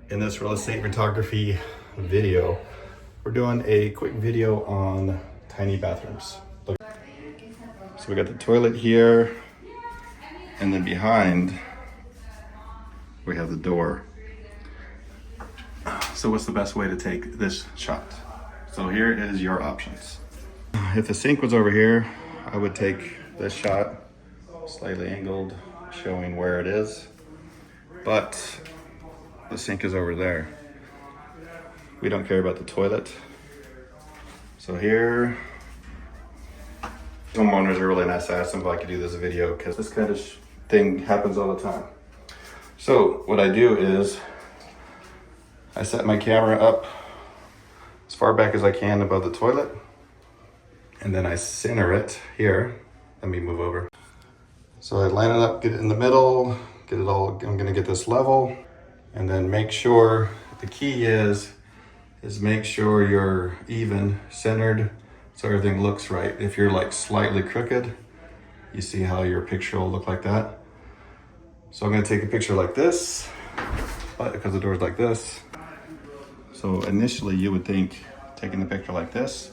In this real estate photography video, we're doing a quick video on tiny bathrooms. Look. So we got the toilet here, and then behind we have the door. So what's the best way to take this shot? So here is your options. If the sink was over here, I would take this shot, slightly angled, showing where it is, but the sink is over there. We don't care about the toilet. So here, homeowners are really nice. I asked them if I could do this video because this kind of thing happens all the time. So what I do is I set my camera up as far back as I can above the toilet, and then I center it here. Let me move over. So I line it up, get it in the middle, get it all, I'm gonna get this level, and then make sure, the key is make sure you're even centered so everything looks right. If you're like slightly crooked, you see how your picture will look like that. So I'm gonna take a picture like this, but because the door's like this. So initially you would think taking the picture like this,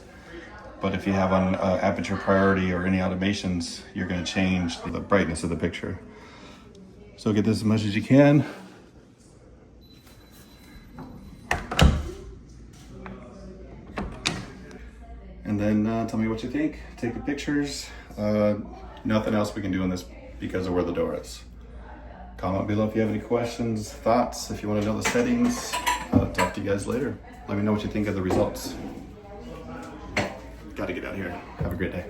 but if you have on aperture priority or any automations, you're gonna change the brightness of the picture. So get this as much as you can. And then tell me what you think. Take the pictures. Nothing else we can do on this because of where the door is. Comment below if you have any questions, thoughts, if you want to know the settings. Talk to you guys later. Let me know what you think of the results. Got to get out of here. Have a great day.